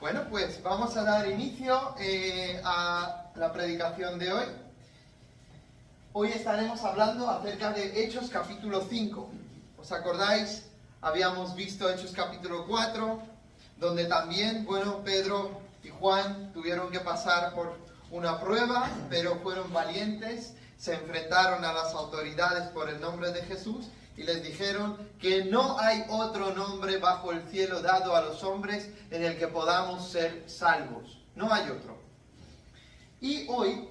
Bueno, pues vamos a dar inicio a la predicación de hoy. Hoy estaremos hablando acerca de Hechos capítulo 5. ¿Os acordáis? Habíamos visto Hechos capítulo 4, donde también, Pedro y Juan tuvieron que pasar por una prueba, pero fueron valientes, se enfrentaron a las autoridades por el nombre de Jesús y les dijeron que no hay otro nombre bajo el cielo dado a los hombres en el que podamos ser salvos. No hay otro. Y hoy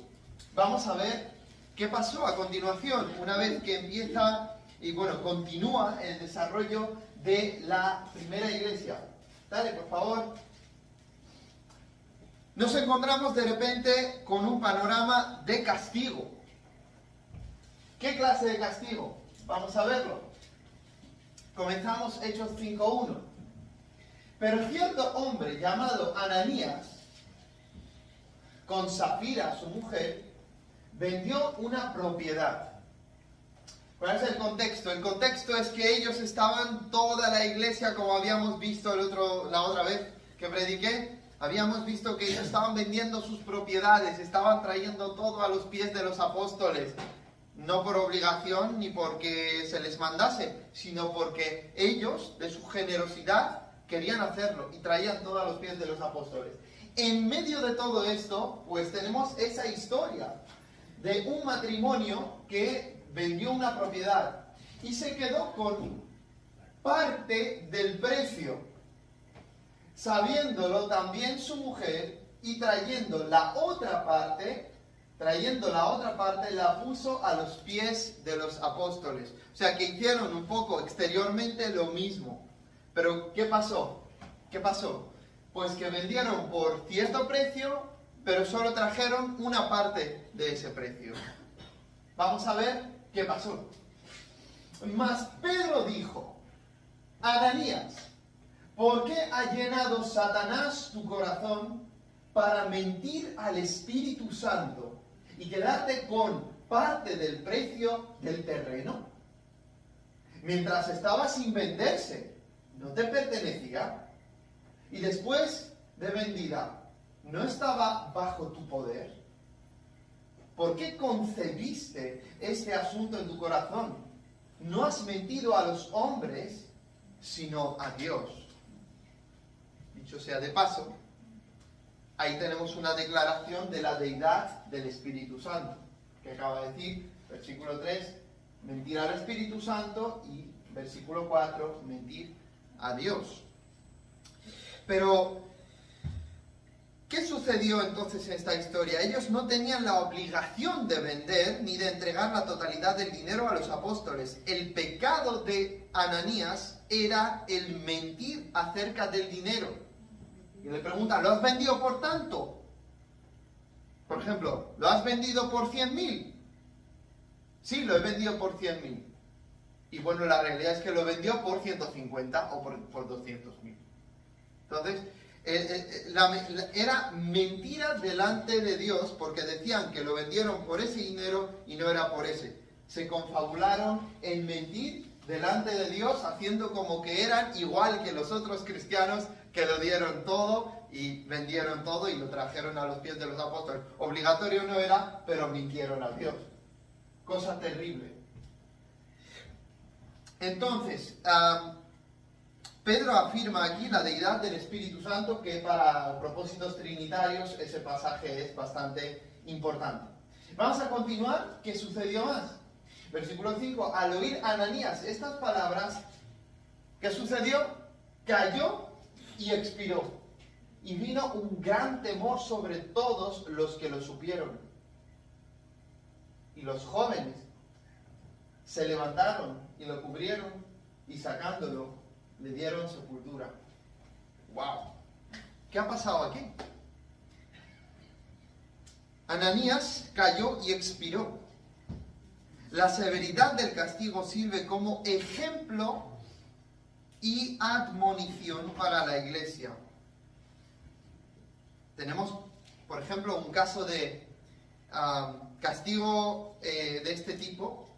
vamos a ver qué pasó a continuación, una vez que empieza y continúa el desarrollo de la primera iglesia. Dale, por favor. Nos encontramos de repente con un panorama de castigo. ¿Qué clase de castigo? Vamos a verlo. Comenzamos Hechos 5:1. Pero cierto hombre llamado Ananías, con Safira, su mujer, vendió una propiedad. ¿Cuál es el contexto? El contexto es que ellos estaban, toda la iglesia, como habíamos visto la otra vez que prediqué, habíamos visto que ellos estaban vendiendo sus propiedades, estaban trayendo todo a los pies de los apóstoles. No por obligación ni porque se les mandase, sino porque ellos, de su generosidad, querían hacerlo y traían todo a los pies de los apóstoles. En medio de todo esto, pues tenemos esa historia de un matrimonio que vendió una propiedad y se quedó con parte del precio, sabiéndolo también su mujer, y trayendo la otra parte la puso a los pies de los apóstoles. O sea, que hicieron un poco exteriormente lo mismo. Pero, ¿qué pasó? Pues que vendieron por cierto precio, pero solo trajeron una parte de ese precio. Vamos a ver qué pasó. Mas Pedro dijo: Ananías, ¿por qué ha llenado Satanás tu corazón para mentir al Espíritu Santo y quedarte con parte del precio del terreno? Mientras estaba sin venderse, ¿no te pertenecía? Y después de vendida, ¿no estaba bajo tu poder? ¿Por qué concebiste este asunto en tu corazón? No has mentido a los hombres, sino a Dios. Dicho sea de paso, ahí tenemos una declaración de la deidad del Espíritu Santo, que acaba de decir, versículo 3, mentir al Espíritu Santo, y versículo 4, mentir a Dios. Pero, ¿qué sucedió entonces en esta historia? Ellos no tenían la obligación de vender ni de entregar la totalidad del dinero a los apóstoles. El pecado de Ananías era el mentir acerca del dinero. Y le preguntan, ¿lo has vendido por tanto? Por ejemplo, ¿lo has vendido por 100.000? Sí, lo he vendido por 100.000. Y la realidad es que lo vendió por 150 o por 200.000. Entonces, era mentira delante de Dios, porque decían que lo vendieron por ese dinero y no era por ese. Se confabularon en mentir delante de Dios, haciendo como que eran igual que los otros cristianos que lo dieron todo y vendieron todo y lo trajeron a los pies de los apóstoles. Obligatorio no era, pero mintieron a Dios. Cosa terrible. Entonces, Pedro afirma aquí la deidad del Espíritu Santo, que para propósitos trinitarios ese pasaje es bastante importante. Vamos a continuar. ¿Qué sucedió más? Versículo 5. Al oír Ananías estas palabras, ¿qué sucedió? Cayó y expiró. Y vino un gran temor sobre todos los que lo supieron. Y los jóvenes se levantaron y lo cubrieron, y sacándolo, le dieron sepultura. ¡Wow! ¿Qué ha pasado aquí? Ananías cayó y expiró. La severidad del castigo sirve como ejemplo y admonición para la iglesia. Tenemos, por ejemplo, un caso de castigo de este tipo,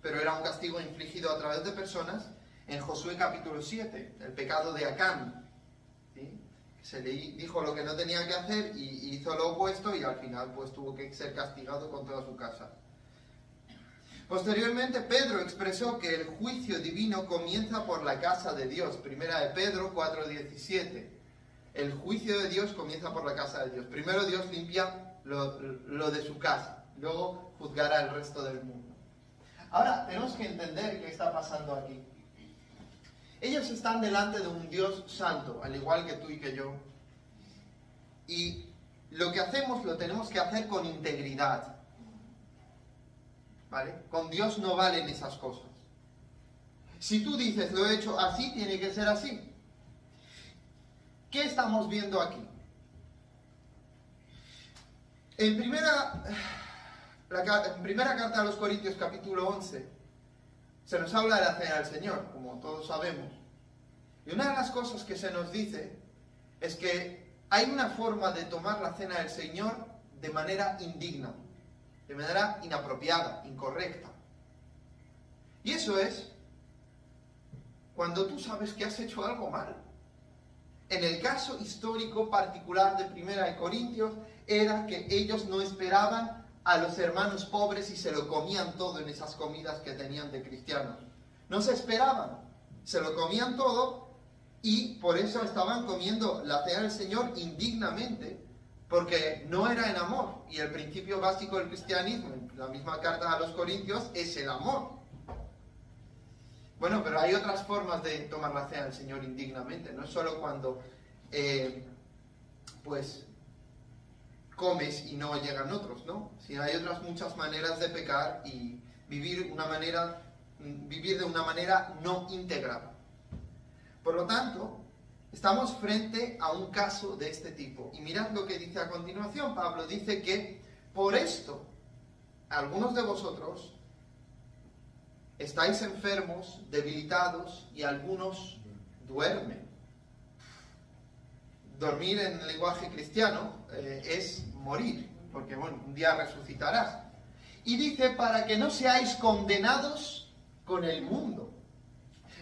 pero era un castigo infligido a través de personas, en Josué capítulo 7, el pecado de Acán, ¿sí? dijo lo que no tenía que hacer y hizo lo opuesto, y al final pues tuvo que ser castigado con toda su casa. Posteriormente, Pedro expresó que el juicio divino comienza por la casa de Dios. Primera de Pedro 4:17. El juicio de Dios comienza por la casa de Dios. Primero Dios limpia lo de su casa, luego juzgará el resto del mundo. Ahora, tenemos que entender qué está pasando aquí. Ellos están delante de un Dios santo, al igual que tú y que yo. Y lo que hacemos lo tenemos que hacer con integridad. ¿Vale? Con Dios no valen esas cosas. Si tú dices, lo he hecho así, tiene que ser así. ¿Qué estamos viendo aquí? En primera carta a los Corintios, capítulo 11, se nos habla de la cena del Señor, como todos sabemos. Y una de las cosas que se nos dice es que hay una forma de tomar la cena del Señor de manera indigna, de manera inapropiada, incorrecta. Y eso es cuando tú sabes que has hecho algo mal. En el caso histórico particular de Primera de Corintios, era que ellos no esperaban a los hermanos pobres y se lo comían todo en esas comidas que tenían de cristianos. No se esperaban, se lo comían todo, y por eso estaban comiendo la cena del Señor indignamente, porque no era en amor. Y el principio básico del cristianismo, en la misma carta a los Corintios, es el amor. Bueno, pero hay otras formas de tomar la cena del Señor indignamente. No es solo cuando pues comes y no llegan otros, ¿no? Sino hay otras muchas maneras de pecar y vivir de una manera no íntegra. Por lo tanto, estamos frente a un caso de este tipo. Y mirad lo que dice a continuación. Pablo dice que por esto algunos de vosotros estáis enfermos, debilitados, y algunos duermen. Dormir en el lenguaje cristiano es morir, porque bueno, un día resucitarás. Y dice, para que no seáis condenados con el mundo.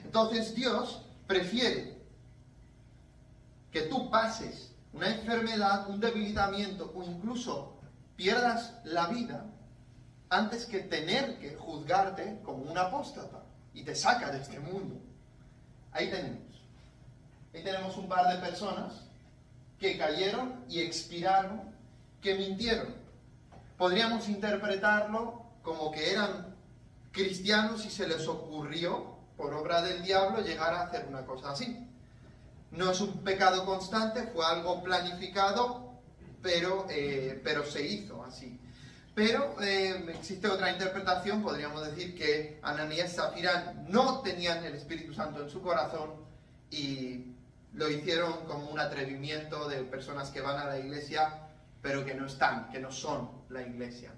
Entonces Dios prefiere que tú pases una enfermedad, un debilitamiento, o incluso pierdas la vida, antes que tener que juzgarte como un apóstata, y te saca de este mundo. Ahí tenemos un par de personas que cayeron y expiraron, que mintieron. Podríamos interpretarlo como que eran cristianos y se les ocurrió, por obra del diablo, llegar a hacer una cosa así. No es un pecado constante, fue algo planificado, pero se hizo así. Pero existe otra interpretación. Podríamos decir que Ananías y Zafira no tenían el Espíritu Santo en su corazón y lo hicieron como un atrevimiento de personas que van a la iglesia, pero que no están, que no son la iglesia.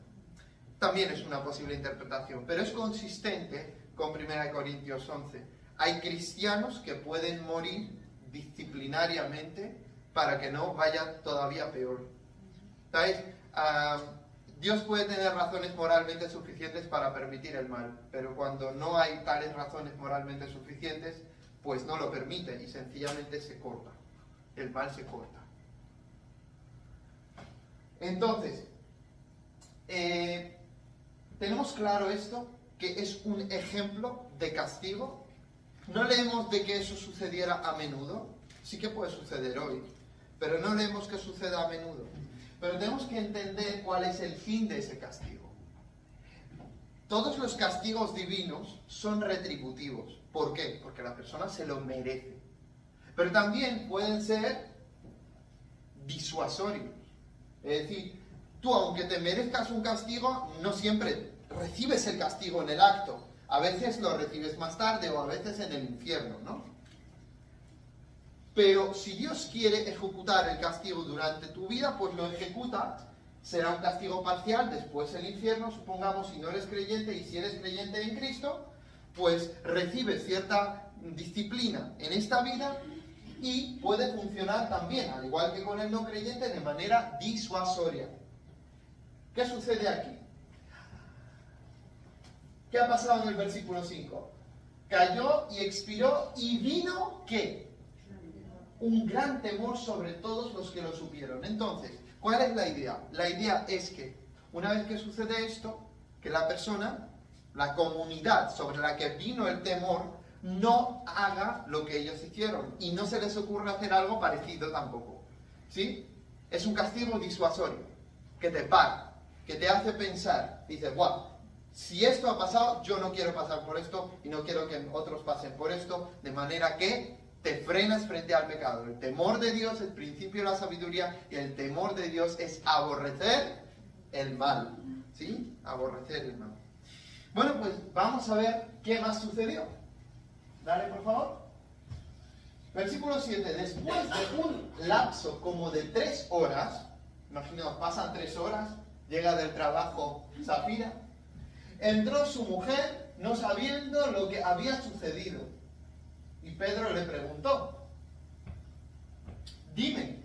También es una posible interpretación, pero es consistente con 1 Corintios 11. Hay cristianos que pueden morir disciplinariamente para que no vaya todavía peor. ¿Sabes? Dios puede tener razones moralmente suficientes para permitir el mal, pero cuando no hay tales razones moralmente suficientes, pues no lo permite y sencillamente se corta. El mal se corta. Entonces, tenemos claro esto, que es un ejemplo de castigo. No leemos de que eso sucediera a menudo, sí que puede suceder hoy, pero no leemos que suceda a menudo. Pero tenemos que entender cuál es el fin de ese castigo. Todos los castigos divinos son retributivos. ¿Por qué? Porque la persona se lo merece. Pero también pueden ser disuasorios. Es decir, tú, aunque te merezcas un castigo, no siempre recibes el castigo en el acto. A veces lo recibes más tarde o a veces en el infierno, ¿no? Pero si Dios quiere ejecutar el castigo durante tu vida, pues lo ejecuta. Será un castigo parcial, después el infierno, supongamos, si no eres creyente, y si eres creyente en Cristo, pues recibes cierta disciplina en esta vida y puede funcionar también, al igual que con el no creyente, de manera disuasoria. ¿Qué sucede aquí? ¿Qué ha pasado en el versículo 5? Cayó y expiró y vino, ¿qué? un gran temor sobre todos los que lo supieron. Entonces, ¿cuál es la idea? La idea es que una vez que sucede esto, que la persona, la comunidad sobre la que vino el temor, no haga lo que ellos hicieron y no se les ocurra hacer algo parecido tampoco. ¿Sí? Es un castigo disuasorio, que te para, que te hace pensar. Dices, guau, si esto ha pasado, yo no quiero pasar por esto y no quiero que otros pasen por esto, de manera que te frenas frente al pecado. El temor de Dios es el principio de la sabiduría y el temor de Dios es aborrecer el mal. ¿Sí? Aborrecer el mal. Bueno, pues vamos a ver qué más sucedió. Dale, por favor. Versículo 7. Después de un lapso como de 3 horas, imaginaos, pasan 3 horas, llega del trabajo Zafira, entró su mujer no sabiendo lo que había sucedido. Y Pedro le preguntó, dime,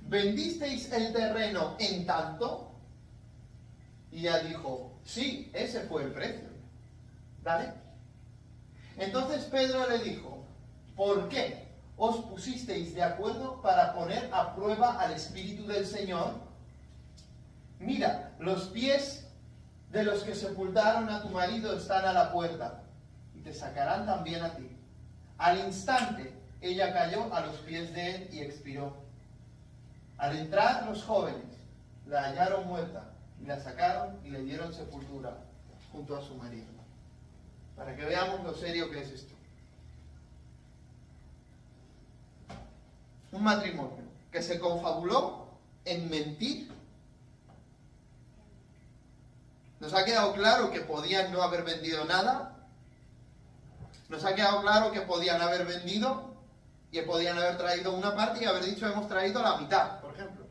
¿vendisteis el terreno en tanto? Y ella dijo, sí, ese fue el precio. ¿Vale? Entonces Pedro le dijo, ¿por qué os pusisteis de acuerdo para poner a prueba al Espíritu del Señor? Mira, los pies de los que sepultaron a tu marido están a la puerta, y te sacarán también a ti. Al instante, ella cayó a los pies de él y expiró. Al entrar los jóvenes, la hallaron muerta, y la sacaron y le dieron sepultura junto a su marido. Para que veamos lo serio que es esto. Un matrimonio que se confabuló en mentir. Nos ha quedado claro que podían no haber vendido nada. Nos ha quedado claro que podían haber vendido y podían haber traído una parte y haber dicho hemos traído la mitad, por ejemplo.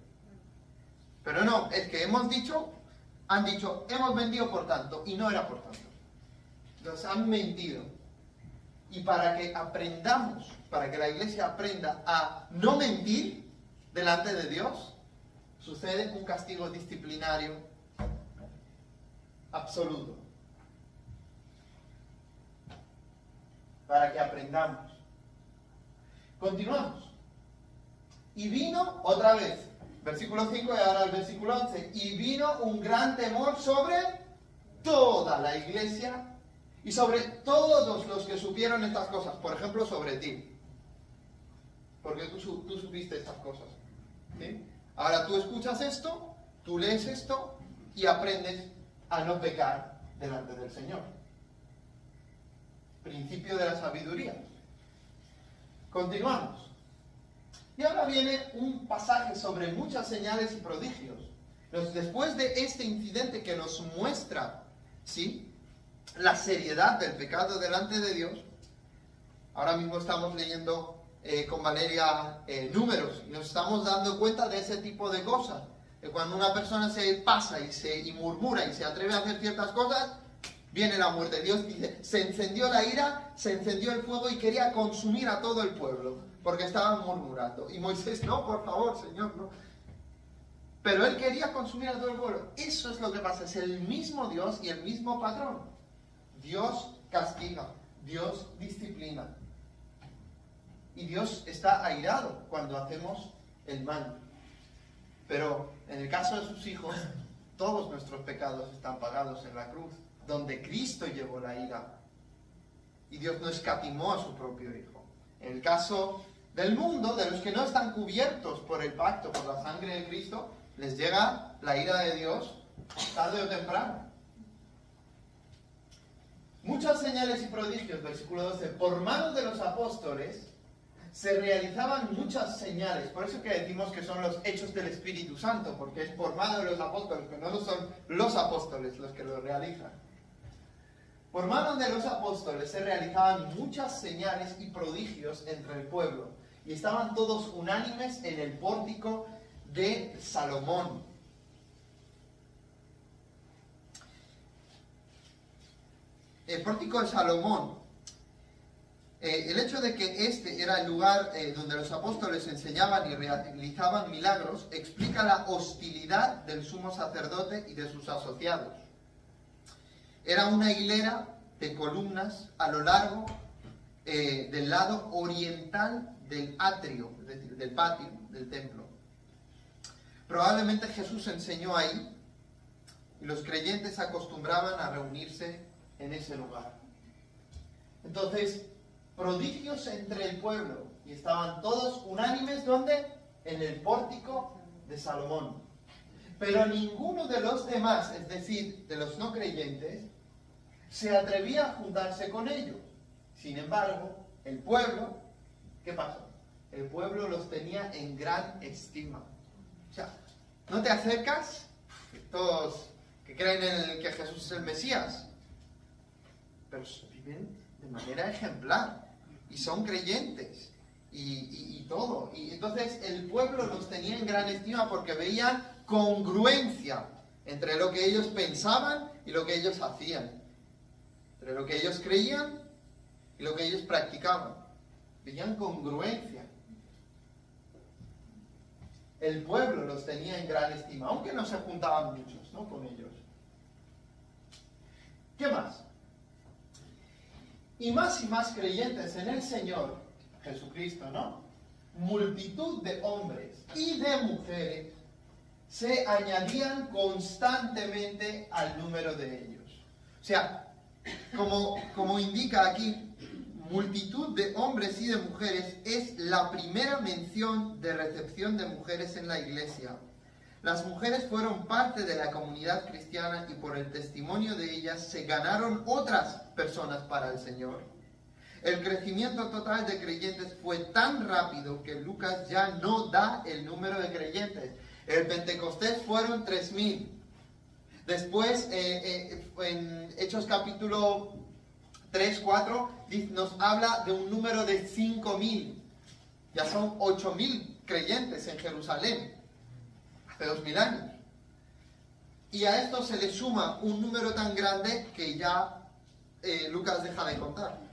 Pero no, es que han dicho hemos vendido por tanto y no era por tanto. Nos han mentido. Y para que aprendamos, para que la iglesia aprenda a no mentir delante de Dios, sucede un castigo disciplinario absoluto. Para que aprendamos. Continuamos. Y vino otra vez, versículo 5 y ahora el versículo 11, y vino un gran temor sobre toda la iglesia y sobre todos los que supieron estas cosas, por ejemplo, sobre ti. Porque tú supiste estas cosas. ¿Sí? Ahora tú escuchas esto, tú lees esto y aprendes a no pecar delante del Señor. Principio de la sabiduría. Continuamos. Y ahora viene un pasaje sobre muchas señales y prodigios. Después de este incidente que nos muestra, ¿sí?, la seriedad del pecado delante de Dios. Ahora mismo estamos leyendo con Valeria Números y nos estamos dando cuenta de ese tipo de cosas. Que cuando una persona se pasa y murmura y se atreve a hacer ciertas cosas, viene la muerte. Dios dice, se encendió la ira, se encendió el fuego y quería consumir a todo el pueblo, porque estaban murmurando. Y Moisés, no, por favor, Señor, no. Pero él quería consumir a todo el pueblo. Eso es lo que pasa, es el mismo Dios y el mismo patrón. Dios castiga, Dios disciplina. Y Dios está airado cuando hacemos el mal. Pero en el caso de sus hijos, todos nuestros pecados están pagados en la cruz, donde Cristo llevó la ira. Y Dios no escatimó a su propio Hijo. En el caso del mundo, de los que no están cubiertos por el pacto, por la sangre de Cristo, les llega la ira de Dios tarde o temprano. Muchas señales y prodigios, versículo 12, por manos de los apóstoles se realizaban muchas señales. Por eso que decimos que son los hechos del Espíritu Santo, porque es por mano de los apóstoles, pero no son los apóstoles los que lo realizan. Por manos de los apóstoles se realizaban muchas señales y prodigios entre el pueblo, y estaban todos unánimes en el pórtico de Salomón. El pórtico de Salomón, el hecho de que este era el lugar donde los apóstoles enseñaban y realizaban milagros, explica la hostilidad del sumo sacerdote y de sus asociados. Era una hilera de columnas a lo largo del lado oriental del atrio, es decir, del patio del templo. Probablemente Jesús enseñó ahí y los creyentes se acostumbraban a reunirse en ese lugar. Entonces, prodigios entre el pueblo, y estaban todos unánimes, ¿dónde? En el pórtico de Salomón. Pero ninguno de los demás, es decir, de los no creyentes, se atrevía a juntarse con ellos. Sin embargo, el pueblo, ¿qué pasó? El pueblo los tenía en gran estima. O sea, no te acercas, todos que creen que Jesús es el Mesías, pero viven de manera ejemplar y son creyentes y todo. Y entonces el pueblo los tenía en gran estima porque veían congruencia entre lo que ellos pensaban y lo que ellos hacían, entre lo que ellos creían y lo que ellos practicaban. Veían congruencia. El pueblo los tenía en gran estima, aunque no se juntaban muchos, ¿no?, con ellos. ¿Qué más? Y más creyentes en el Señor Jesucristo, ¿no? Multitud de hombres y de mujeres se añadían constantemente al número de ellos. O sea, como indica aquí, multitud de hombres y de mujeres es la primera mención de recepción de mujeres en la iglesia. Las mujeres fueron parte de la comunidad cristiana y por el testimonio de ellas se ganaron otras personas para el Señor. El crecimiento total de creyentes fue tan rápido que Lucas ya no da el número de creyentes. El Pentecostés fueron 3.000. Después, en Hechos capítulo 3, 4, nos habla de un número de 5.000. Ya son 8.000 creyentes en Jerusalén, hace 2.000 años. Y a esto se le suma un número tan grande que ya Lucas deja de contar.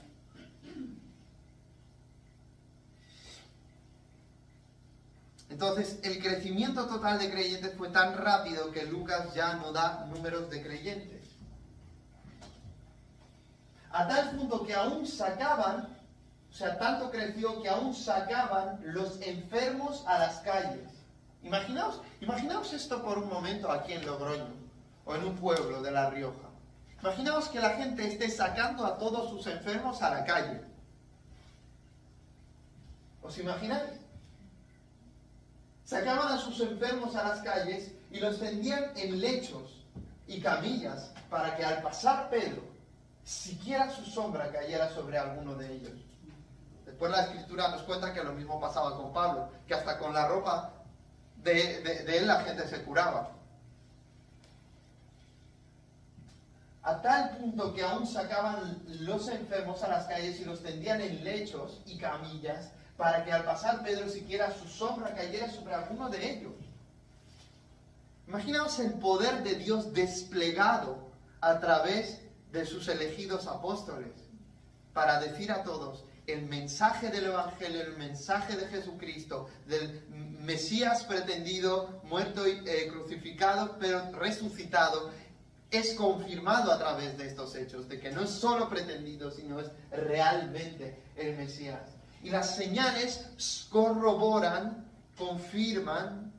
Entonces, el crecimiento total de creyentes fue tan rápido que Lucas ya no da números de creyentes. A tal punto que aún sacaban, o sea, tanto creció que aún sacaban los enfermos a las calles. Imaginaos esto por un momento aquí en Logroño, o en un pueblo de La Rioja. Imaginaos que la gente esté sacando a todos sus enfermos a la calle. ¿Os imagináis? Sacaban a sus enfermos a las calles y los tendían en lechos y camillas para que al pasar Pedro, siquiera su sombra cayera sobre alguno de ellos. Después la Escritura nos cuenta que lo mismo pasaba con Pablo, que hasta con la ropa de él la gente se curaba. A tal punto que aún sacaban los enfermos a las calles y los tendían en lechos y camillas para que al pasar Pedro siquiera su sombra cayera sobre alguno de ellos. Imaginaos el poder de Dios desplegado a través de sus elegidos apóstoles para decir a todos el mensaje del Evangelio, el mensaje de Jesucristo, del Mesías pretendido, muerto y crucificado, pero resucitado, es confirmado a través de estos hechos, de que no es solo pretendido, sino es realmente el Mesías. Y las señales corroboran, confirman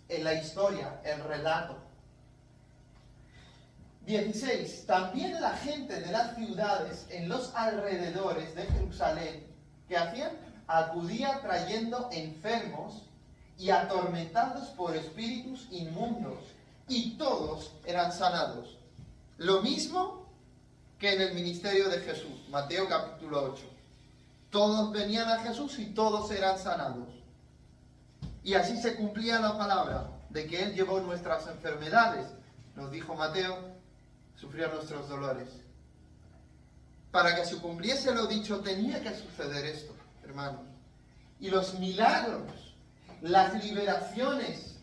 en la historia, el relato. 16. También la gente de las ciudades en los alrededores de Jerusalén, ¿qué hacían? Acudía trayendo enfermos y atormentados por espíritus inmundos, y todos eran sanados. Lo mismo que en el ministerio de Jesús, Mateo capítulo 8. Todos venían a Jesús y todos eran sanados. Y así se cumplía la palabra de que Él llevó nuestras enfermedades. Nos dijo Mateo, sufrió nuestros dolores. Para que se cumpliese lo dicho, tenía que suceder esto, hermanos. Y los milagros, las liberaciones,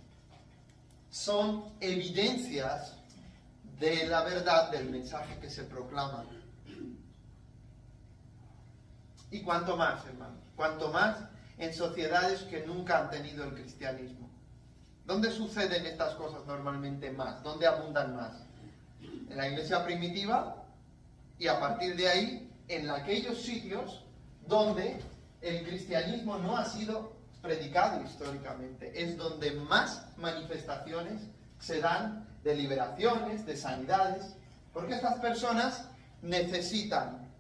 son evidencias de la verdad del mensaje que se proclama. Y cuanto más, hermanos, cuanto más en sociedades que nunca han tenido el cristianismo. ¿Dónde suceden estas cosas normalmente más? ¿Dónde abundan más? En la iglesia primitiva y a partir de ahí en aquellos sitios donde el cristianismo no ha sido predicado históricamente. Es donde más manifestaciones se dan de liberaciones, de sanidades, porque estas personas necesitan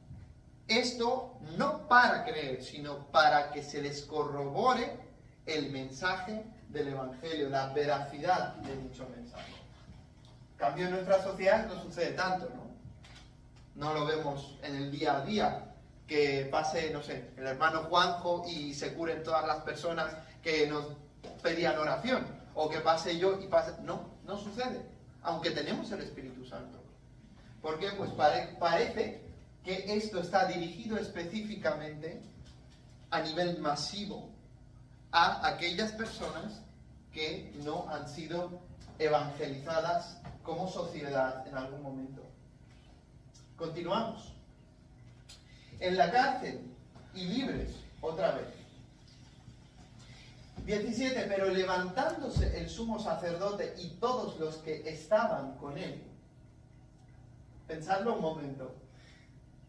esto no para creer, sino para que se les corrobore el mensaje del Evangelio, la veracidad de dicho mensaje. En cambio, en nuestra sociedad no sucede tanto, ¿no? No lo vemos en el día a día, que pase, no sé, el hermano Juanjo y se curen todas las personas que nos pedían oración, o que pase yo y pase... No sucede, aunque tenemos el Espíritu Santo. ¿Por qué? Pues parece que esto está dirigido específicamente a nivel masivo a aquellas personas que no han sido evangelizadas como sociedad en algún momento. Continuamos. En la cárcel y libres, otra vez. 17. Pero levantándose el sumo sacerdote y todos los que estaban con él. Pensadlo un momento.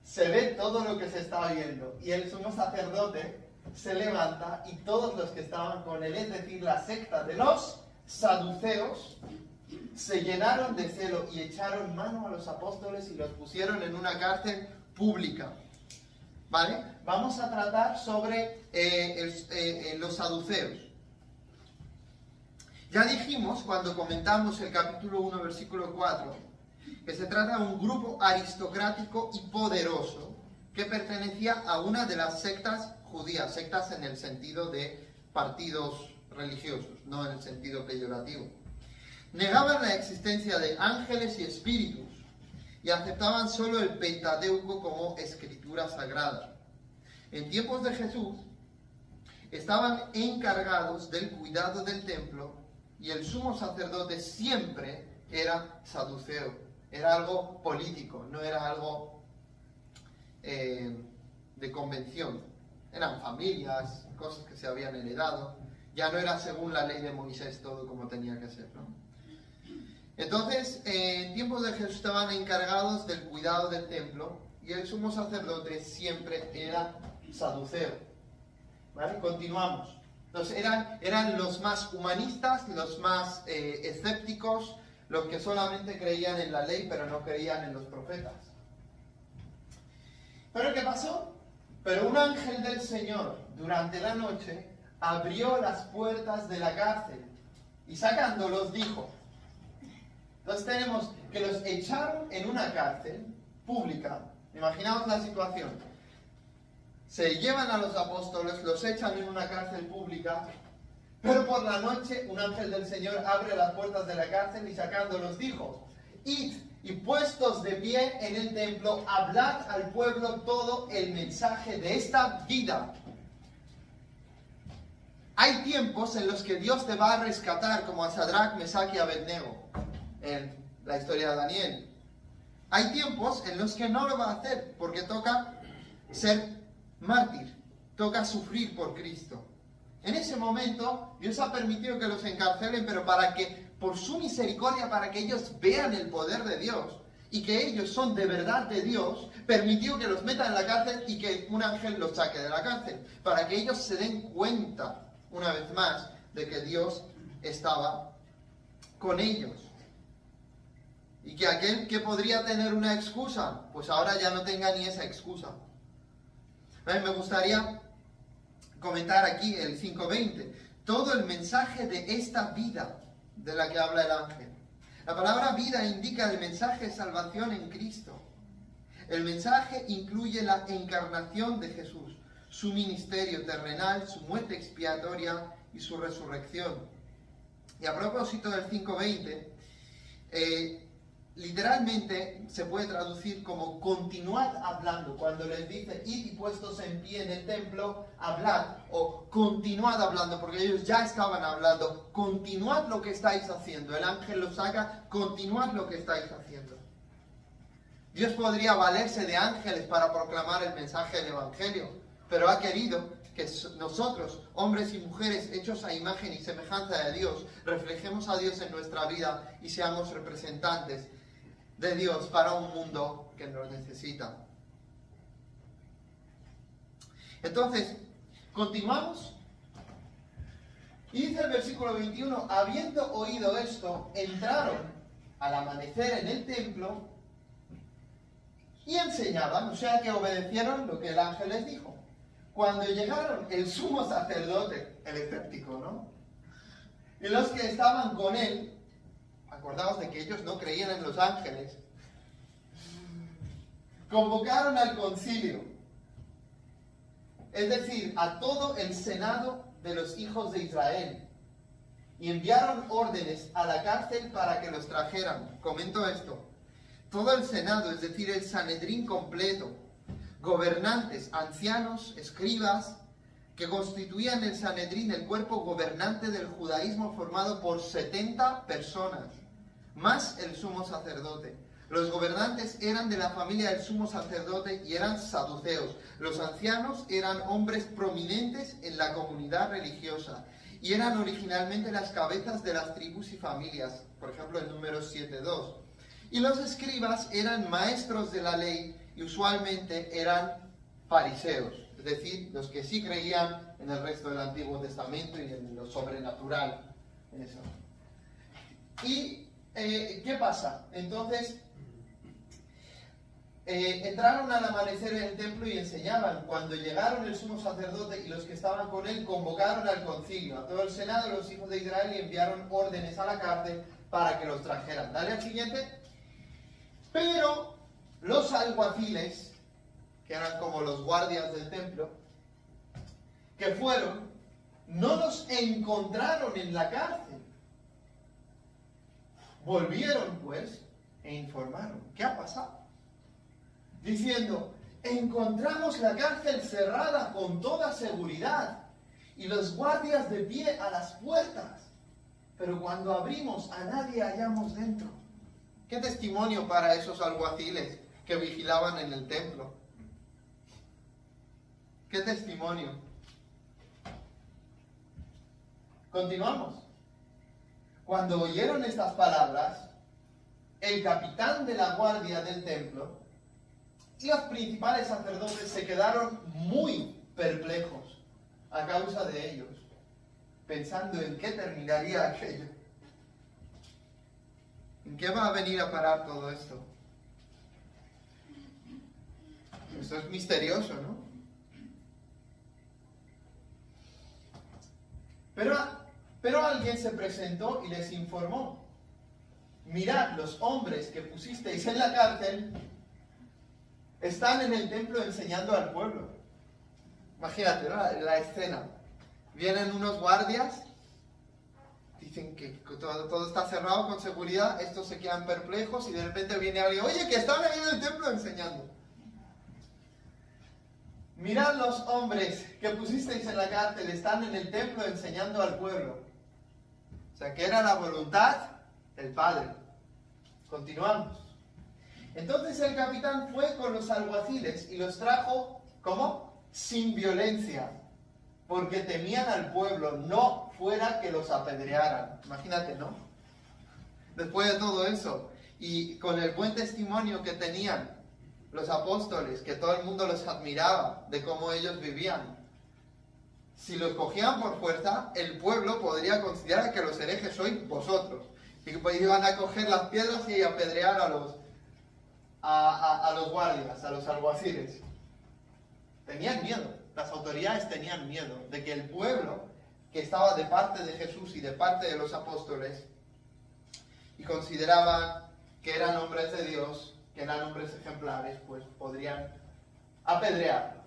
Se ve todo lo que se está viendo y el sumo sacerdote se levanta y todos los que estaban con él, es decir, la secta de los saduceos, se llenaron de celo y echaron mano a los apóstoles y los pusieron en una cárcel pública. ¿Vale? Vamos a tratar sobre los saduceos. Ya dijimos cuando comentamos el capítulo 1, versículo 4, que se trata de un grupo aristocrático y poderoso que pertenecía a una de las sectas judías, sectas en el sentido de partidos religiosos, no en el sentido peyorativo. Negaban la existencia de ángeles y espíritus y aceptaban solo el Pentateuco como escritura sagrada. En tiempos de Jesús estaban encargados del cuidado del templo y el sumo sacerdote siempre era saduceo. Era algo político, no era algo de convención. Eran familias, cosas que se habían heredado. Ya no era según la ley de Moisés todo como tenía que ser, ¿no? Entonces, en tiempos de Jesús estaban encargados del cuidado del templo y el sumo sacerdote siempre era saduceo. ¿Vale? Continuamos. Entonces, eran los más humanistas, los más escépticos, los que solamente creían en la ley pero no creían en los profetas. ¿Pero qué pasó? Pero un ángel del Señor durante la noche abrió las puertas de la cárcel y sacándolos dijo. Entonces tenemos que los echaron en una cárcel pública. Imaginaos la situación. Se llevan a los apóstoles, los echan en una cárcel pública, pero por la noche un ángel del Señor abre las puertas de la cárcel y sacándolos dijo, id y puestos de pie en el templo, hablad al pueblo todo el mensaje de esta vida. Hay tiempos en los que Dios te va a rescatar, como a Sadrach, Mesach y Abednego, en la historia de Daniel. Hay tiempos en los que no lo va a hacer, porque toca ser mártir, toca sufrir por Cristo. En ese momento, Dios ha permitido que los encarcelen, pero para que, por su misericordia, para que ellos vean el poder de Dios y que ellos son de verdad de Dios, permitió que los metan en la cárcel y que un ángel los saque de la cárcel, para que ellos se den cuenta, una vez más, de que Dios estaba con ellos. Y que aquel que podría tener una excusa, pues ahora ya no tenga ni esa excusa. Me gustaría comentar aquí el 5:20. Todo el mensaje de esta vida de la que habla el ángel. La palabra vida indica el mensaje de salvación en Cristo. El mensaje incluye la encarnación de Jesús, su ministerio terrenal, su muerte expiatoria y su resurrección. Y a propósito del 5:20, literalmente se puede traducir como continuad hablando. Cuando les dice id y puestos en pie en el templo, hablad, o continuad hablando, porque ellos ya estaban hablando. Continuad lo que estáis haciendo. El ángel los saca, continuad lo que estáis haciendo. Dios podría valerse de ángeles para proclamar el mensaje del Evangelio, pero ha querido que nosotros, hombres y mujeres hechos a imagen y semejanza de Dios, reflejemos a Dios en nuestra vida y seamos representantes de Dios para un mundo que nos necesita. Entonces, ¿Continuamos? Y dice el versículo 21, habiendo oído esto, entraron al amanecer en el templo y enseñaban, o sea que obedecieron lo que el ángel les dijo. Cuando llegaron el sumo sacerdote, el escéptico, ¿no? Y los que estaban con él, acordaos de que ellos no creían en los ángeles, convocaron al concilio, es decir, a todo el senado de los hijos de Israel, y enviaron órdenes a la cárcel para que los trajeran. Comento esto. Todo el senado, es decir, el Sanedrín completo, gobernantes, ancianos, escribas, que constituían el Sanedrín, el cuerpo gobernante del judaísmo formado por 70 personas, más el sumo sacerdote. Los gobernantes eran de la familia del sumo sacerdote y eran saduceos. Los ancianos eran hombres prominentes en la comunidad religiosa y eran originalmente las cabezas de las tribus y familias, por ejemplo en Números 7:2. Y los escribas eran maestros de la ley y usualmente eran fariseos, es decir, los que sí creían en el resto del Antiguo Testamento y en lo sobrenatural. Eso. ¿Y qué pasa? Entonces, entraron al amanecer en el templo y enseñaban. Cuando llegaron el sumo sacerdote y los que estaban con él, convocaron al concilio, a todo el senado de los hijos de Israel, y enviaron órdenes a la cárcel para que los trajeran. Dale al siguiente. Pero los alguaciles, que eran como los guardias del templo, que fueron, no los encontraron en la cárcel. Volvieron pues e informaron. ¿Qué ha pasado? Diciendo, encontramos la cárcel cerrada con toda seguridad y los guardias de pie a las puertas, pero cuando abrimos a nadie hallamos dentro. ¿Qué testimonio para esos alguaciles que vigilaban en el templo? ¿Qué testimonio? Continuamos. Cuando oyeron estas palabras, el capitán de la guardia del templo y los principales sacerdotes se quedaron muy perplejos a causa de ellos, pensando en qué terminaría aquello. ¿En qué va a venir a parar todo esto? Esto es misterioso, ¿no? Pero alguien se presentó y les informó. Mirad, los hombres que pusisteis en la cárcel están en el templo enseñando al pueblo. Imagínate, ¿no? La escena. Vienen unos guardias, dicen que todo está cerrado con seguridad, estos se quedan perplejos y de repente viene alguien, oye, que están ahí en el templo enseñando. Mirad, los hombres que pusisteis en la cárcel están en el templo enseñando al pueblo. O sea, que era la voluntad del Padre. Continuamos. Entonces el capitán fue con los alguaciles y los trajo, ¿cómo? Sin violencia, porque temían al pueblo, no fuera que los apedrearan. Imagínate, ¿no? Después de todo eso, y con el buen testimonio que tenían los apóstoles, que todo el mundo los admiraba de cómo ellos vivían, si los cogían por fuerza, el pueblo podría considerar que los herejes sois vosotros, y que iban a coger las piedras y apedrear a los guardias, a los alguaciles. Tenían miedo, las autoridades tenían miedo de que el pueblo, que estaba de parte de Jesús y de parte de los apóstoles, y consideraban que eran hombres de Dios, que eran hombres ejemplares, pues podrían apedrearlos.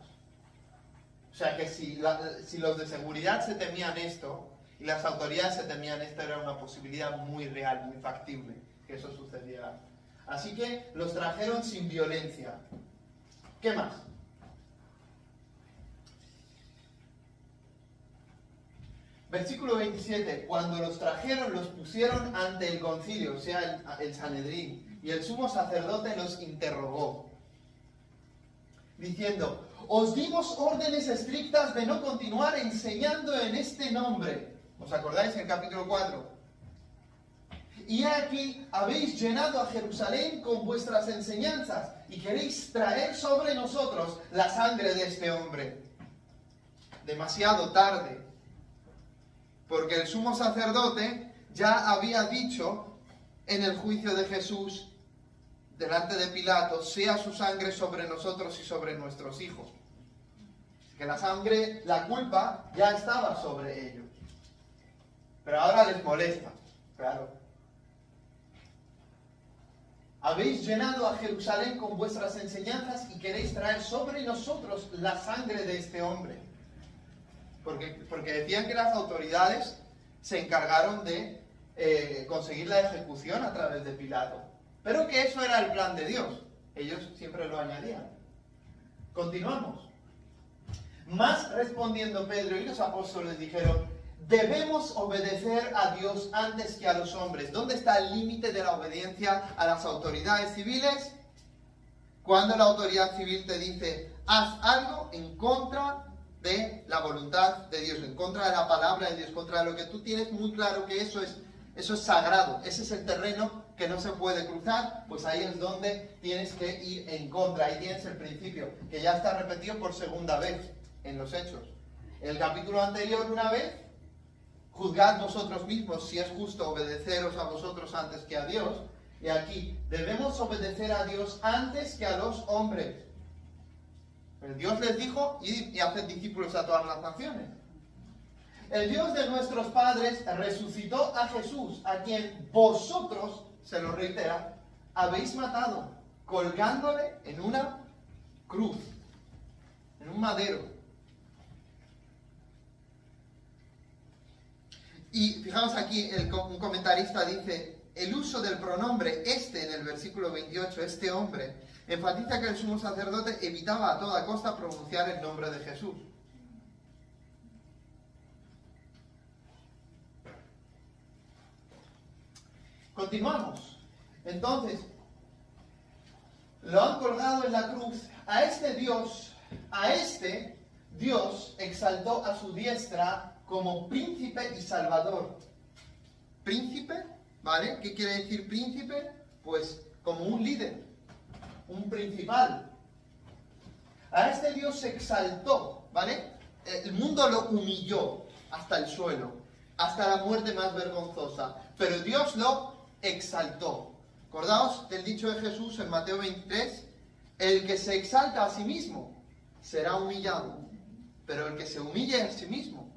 O sea que si los de seguridad se temían esto, y las autoridades se temían esto, era una posibilidad muy real, muy factible, que eso sucediera. Así que los trajeron sin violencia. ¿Qué más? Versículo 27. Cuando los trajeron, los pusieron ante el concilio, o sea, el Sanedrín, y el sumo sacerdote los interrogó, diciendo, os dimos órdenes estrictas de no continuar enseñando en este nombre. ¿Os acordáis en el capítulo 4? Y aquí habéis llenado a Jerusalén con vuestras enseñanzas y queréis traer sobre nosotros la sangre de este hombre. demasiado tarde, porque el sumo sacerdote ya había dicho en el juicio de Jesús delante de Pilato: sea su sangre sobre nosotros y sobre nuestros hijos. Que la sangre, la culpa ya estaba sobre ellos. Pero ahora les molesta, claro. Habéis llenado a Jerusalén con vuestras enseñanzas y queréis traer sobre nosotros la sangre de este hombre. Porque decían que las autoridades se encargaron de conseguir la ejecución a través de Pilato. Pero que eso era el plan de Dios. Ellos siempre lo añadían. Continuamos. Más respondiendo Pedro y los apóstoles dijeron: debemos obedecer a Dios antes que a los hombres. ¿Dónde está el límite de la obediencia a las autoridades civiles? Cuando la autoridad civil te dice: haz algo en contra de la voluntad de Dios, en contra de la palabra de Dios, contra lo que tú tienes muy claro que eso es sagrado, ese es el terreno que no se puede cruzar, pues ahí es donde tienes que ir en contra. Ahí tienes el principio, que ya está repetido por segunda vez en los Hechos. En el capítulo anterior, una vez: juzgad vosotros mismos si es justo obedeceros a vosotros antes que a Dios. Y aquí: debemos obedecer a Dios antes que a los hombres. Pero Dios les dijo: y haced discípulos a todas las naciones. El Dios de nuestros padres resucitó a Jesús, a quien vosotros, se lo reitera, habéis matado, colgándole en una cruz, en un madero. Y fijaos aquí, un comentarista dice: el uso del pronombre este en el versículo 28, este hombre, enfatiza que el sumo sacerdote evitaba a toda costa pronunciar el nombre de Jesús. Continuamos. Entonces, lo han colgado en la cruz. A este Dios exaltó a su diestra como príncipe y salvador. Príncipe, ¿vale? ¿Qué quiere decir príncipe? Pues como un líder, un principal. A este Dios se exaltó, ¿vale? El mundo lo humilló hasta el suelo, hasta la muerte más vergonzosa, pero Dios lo exaltó. Acordaos del dicho de Jesús en Mateo 23: el que se exalta a sí mismo será humillado, pero el que se humille a sí mismo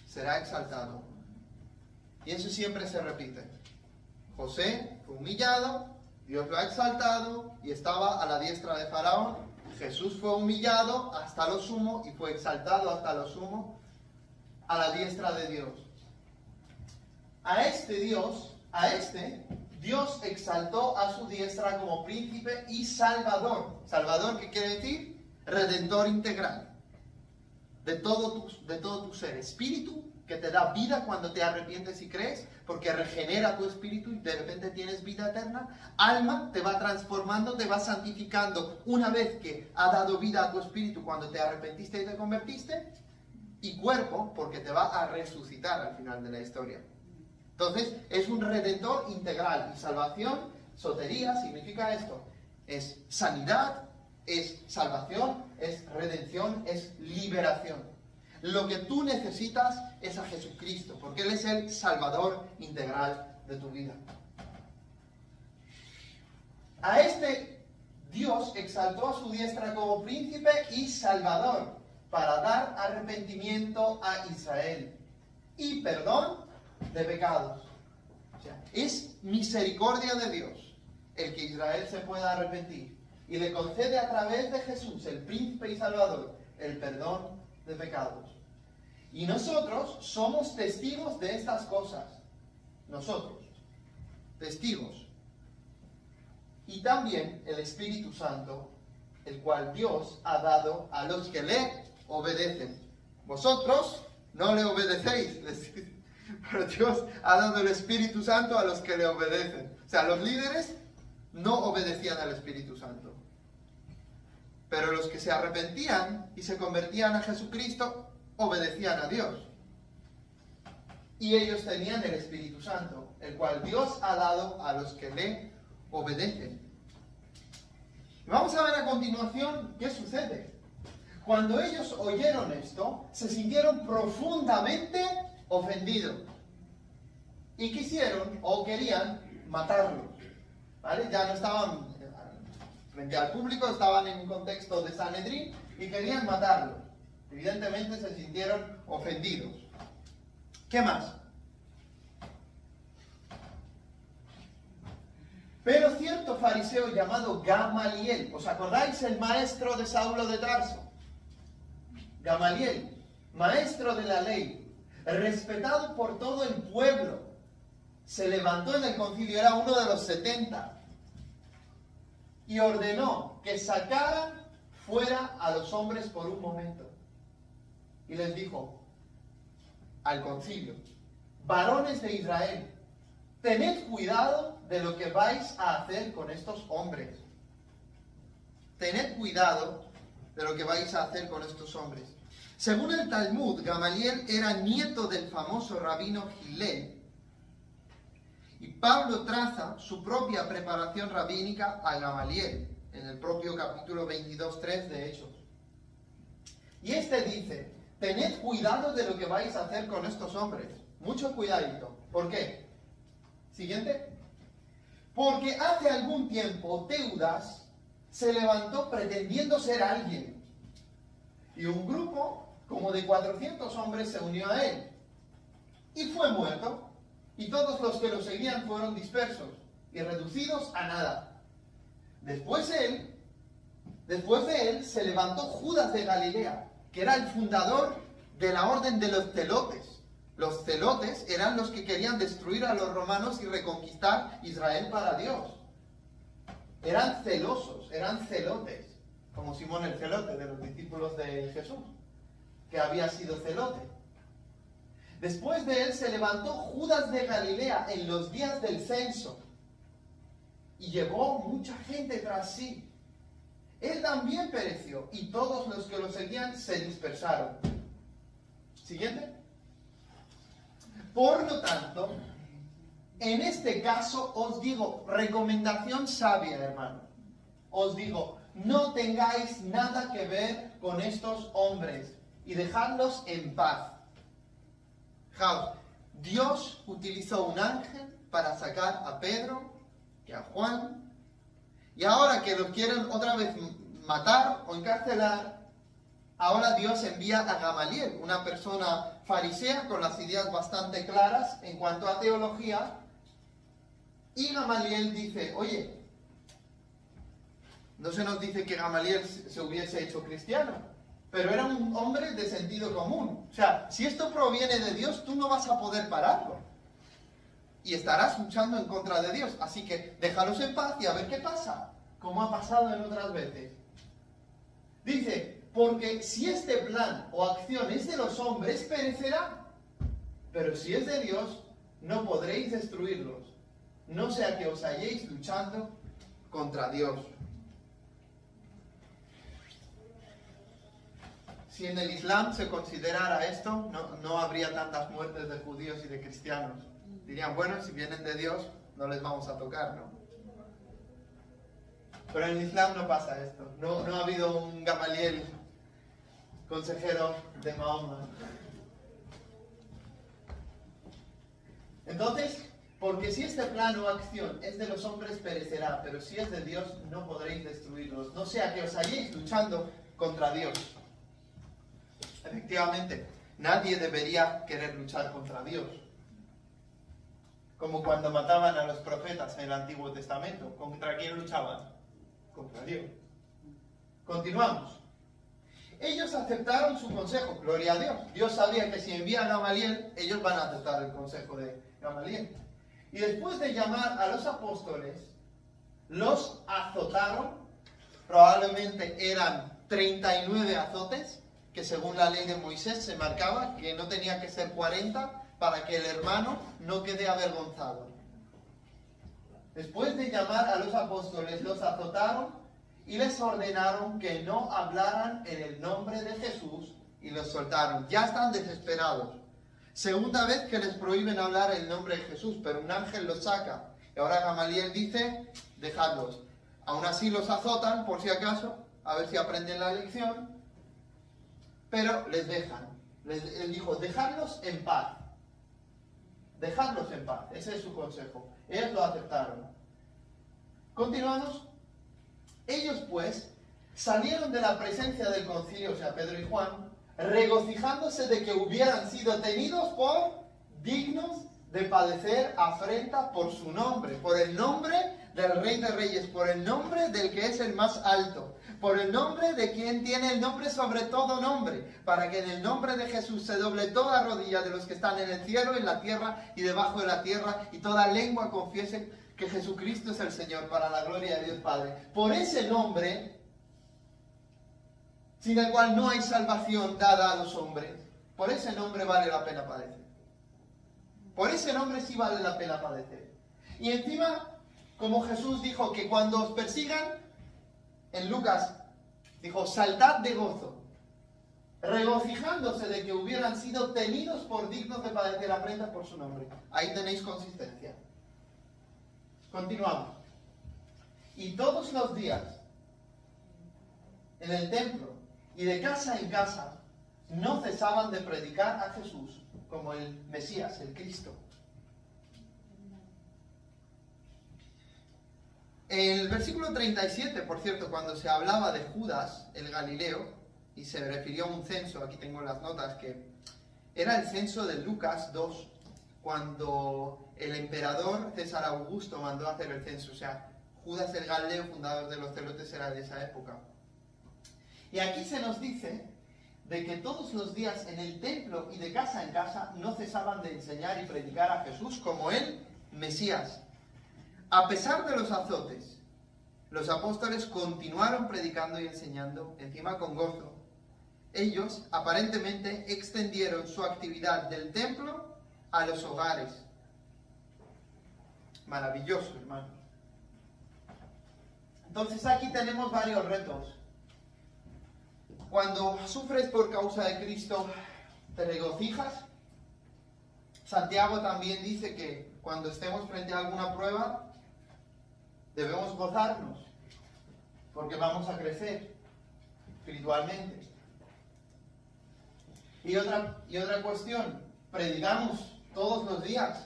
será exaltado. Y eso siempre se repite. José fue humillado, Dios lo ha exaltado y estaba a la diestra de Faraón. Jesús fue humillado hasta lo sumo y fue exaltado hasta lo sumo a la diestra de Dios. A este Dios exaltó a su diestra como príncipe y salvador. ¿Salvador qué quiere decir? Redentor integral. De todo tu ser. Espíritu, que te da vida cuando te arrepientes y crees, porque regenera tu espíritu y de repente tienes vida eterna. Alma, te va transformando, te va santificando una vez que ha dado vida a tu espíritu cuando te arrepentiste y te convertiste. Y cuerpo, porque te va a resucitar al final de la historia. Entonces, es un redentor integral. Y salvación, sotería, significa esto. Es sanidad, es salvación, es redención, es liberación. Lo que tú necesitas es a Jesucristo, porque Él es el Salvador integral de tu vida. A este Dios exaltó a su diestra como príncipe y salvador, para dar arrepentimiento a Israel y perdón de pecados. O sea, es misericordia de Dios el que Israel se pueda arrepentir y le concede a través de Jesús, el príncipe y salvador, el perdón de pecados. Y nosotros somos testigos de estas cosas. Nosotros, testigos. Y también el Espíritu Santo, el cual Dios ha dado a los que le obedecen. Vosotros no le obedecéis, pero Dios ha dado el Espíritu Santo a los que le obedecen. O sea, los líderes no obedecían al Espíritu Santo. Pero los que se arrepentían y se convertían a Jesucristo, obedecían a Dios. Y ellos tenían el Espíritu Santo, el cual Dios ha dado a los que le obedecen. Y vamos a ver a continuación qué sucede. Cuando ellos oyeron esto, se sintieron profundamente ofendidos. Y quisieron o querían matarlo. ¿Vale? Ya no estaban frente al público, estaban en un contexto de Sanedrín y querían matarlo. Evidentemente se sintieron ofendidos. ¿Qué más? Pero cierto fariseo llamado Gamaliel, ¿os acordáis el maestro de Saulo de Tarso? Gamaliel, maestro de la ley, respetado por todo el pueblo, se levantó en el concilio, era uno de los 70, y ordenó que sacaran fuera a los hombres por un momento. Y les dijo al concilio: varones de Israel, tened cuidado de lo que vais a hacer con estos hombres. Tened cuidado de lo que vais a hacer con estos hombres. Según el Talmud, Gamaliel era nieto del famoso rabino Hillel, y Pablo traza su propia preparación rabínica a Gamaliel, en el propio capítulo 22:3 de Hechos. Y este dice: tened cuidado de lo que vais a hacer con estos hombres. Mucho cuidadito. ¿Por qué? Siguiente. Porque hace algún tiempo Teudas se levantó pretendiendo ser alguien, y un grupo como de 400 hombres se unió a él, y fue muerto, y todos los que lo seguían fueron dispersos y reducidos a nada. Después de él se levantó Judas de Galilea, que era el fundador de la orden de los celotes. Los celotes eran los que querían destruir a los romanos y reconquistar Israel para Dios. Eran celosos, eran celotes, como Simón el celote, de los discípulos de Jesús, que había sido celote. Después de él se levantó Judas de Galilea en los días del censo y llevó mucha gente tras sí. Él también pereció y todos los que lo seguían se dispersaron. Siguiente. Por lo tanto, en este caso os digo, recomendación sabia, hermano. Os digo, no tengáis nada que ver con estos hombres y dejadlos en paz. Fijaos, Dios utilizó un ángel para sacar a Pedro y a Juan, y ahora que los quieren otra vez matar o encarcelar, ahora Dios envía a Gamaliel, una persona farisea con las ideas bastante claras en cuanto a teología, y Gamaliel dice: oye, no se nos dice que Gamaliel se hubiese hecho cristiano, pero era un hombre de sentido común. O sea, si esto proviene de Dios, tú no vas a poder pararlo. Y estarás luchando en contra de Dios. Así que déjalos en paz y a ver qué pasa, como ha pasado en otras veces. Dice: porque si este plan o acción es de los hombres, perecerá. Pero si es de Dios, no podréis destruirlos. No sea que os halléis luchando contra Dios. Si en el Islam se considerara esto, no habría tantas muertes de judíos y de cristianos. Dirían: bueno, si vienen de Dios, no les vamos a tocar, ¿no? Pero en el Islam no pasa esto. No ha habido un Gamaliel, consejero de Mahoma. Entonces, porque si este plan o acción es de los hombres, perecerá, pero si es de Dios, no podréis destruirlos. No sea que os halléis luchando contra Dios. Efectivamente, nadie debería querer luchar contra Dios. Como cuando mataban a los profetas en el Antiguo Testamento. ¿Contra quién luchaban? Contra Dios. Continuamos. Ellos aceptaron su consejo, gloria a Dios. Dios sabía que si envía a Gamaliel, ellos van a aceptar el consejo de Gamaliel. Y después de llamar a los apóstoles, los azotaron. Probablemente eran 39 azotes, que según la ley de Moisés se marcaba que no tenía que ser 40 para que el hermano no quede avergonzado. Después de llamar a los apóstoles, los azotaron y les ordenaron que no hablaran en el nombre de Jesús y los soltaron. Ya están desesperados. Segunda vez que les prohíben hablar en el nombre de Jesús, pero un ángel los saca. Y ahora Gamaliel dice: dejadlos. Aún así los azotan, por si acaso, a ver si aprenden la lección. pero les dejan. Él dijo, dejadlos en paz. Dejadlos en paz. Ese es su consejo. Ellos lo aceptaron. Continuamos. Ellos pues salieron de la presencia del concilio, o sea, Pedro y Juan, regocijándose de que hubieran sido tenidos por dignos de padecer afrenta por su nombre, por el nombre del Rey de Reyes, por el nombre del que es el más alto, por el nombre de quien tiene el nombre sobre todo nombre, para que en el nombre de Jesús se doble toda rodilla de los que están en el cielo, en la tierra y debajo de la tierra, y toda lengua confiese que Jesucristo es el Señor, para la gloria de Dios Padre. Por ese nombre, sin el cual no hay salvación dada a los hombres, por ese nombre vale la pena padecer. Por ese nombre sí vale la pena padecer. Y encima, como Jesús dijo que cuando os persigan, en Lucas dijo, saltad de gozo, regocijándose de que hubieran sido tenidos por dignos de padecer afrenta por su nombre. Ahí tenéis consistencia. Continuamos. Y todos los días, en el templo y de casa en casa, no cesaban de predicar a Jesús como el Mesías, el Cristo. En el versículo 37, por cierto, cuando se hablaba de Judas, el Galileo, y se refirió a un censo, aquí tengo las notas, que era el censo de Lucas 2, cuando el emperador César Augusto mandó a hacer el censo. O sea, Judas el Galileo, fundador de los celotes, era de esa época. Y aquí se nos dice de que todos los días en el templo y de casa en casa no cesaban de enseñar y predicar a Jesús como el Mesías. A pesar de los azotes, los apóstoles continuaron predicando y enseñando, encima con gozo. Ellos aparentemente extendieron su actividad del templo a los hogares. Maravilloso, hermanos. Entonces aquí tenemos varios retos. Cuando sufres por causa de Cristo, ¿te regocijas? Santiago también dice que cuando estemos frente a alguna prueba, debemos gozarnos, porque vamos a crecer espiritualmente. Y otra cuestión, predicamos todos los días.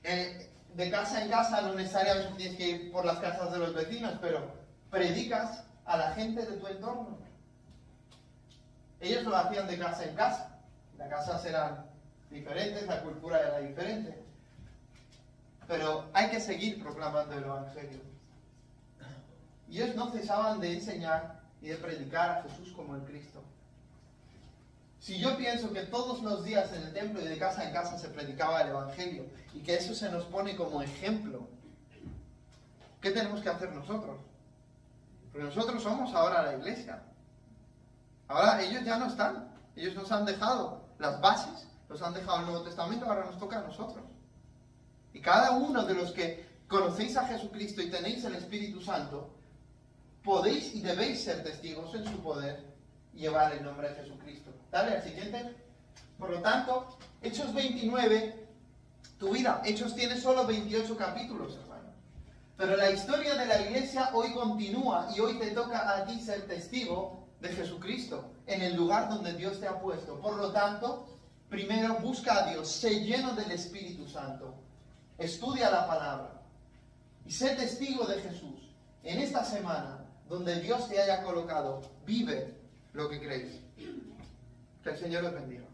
De casa en casa no necesariamente tienes que ir por las casas de los vecinos, pero predicas a la gente de tu entorno. Ellos lo hacían de casa en casa. Las casas eran diferentes, la cultura era diferente. Pero hay que seguir proclamando el Evangelio. Y ellos no cesaban de enseñar y de predicar a Jesús como el Cristo. Si yo pienso que todos los días en el templo y de casa en casa se predicaba el Evangelio y que eso se nos pone como ejemplo, ¿qué tenemos que hacer nosotros? Porque nosotros somos ahora la iglesia. Ahora ellos ya no están. Ellos nos han dejado las bases, nos han dejado el Nuevo Testamento, ahora nos toca a nosotros. Y cada uno de los que conocéis a Jesucristo y tenéis el Espíritu Santo, podéis y debéis ser testigos en su poder y llevar el nombre de Jesucristo. Dale al siguiente. Por lo tanto, Hechos 29, tu vida, Hechos tiene solo 28 capítulos, hermano. Pero la historia de la iglesia hoy continúa y hoy te toca a ti ser testigo de Jesucristo en el lugar donde Dios te ha puesto. Por lo tanto, primero busca a Dios, sé lleno del Espíritu Santo, estudia la palabra y sé testigo de Jesús en esta semana donde Dios te haya colocado. Vive lo que crees. Que el Señor os bendiga.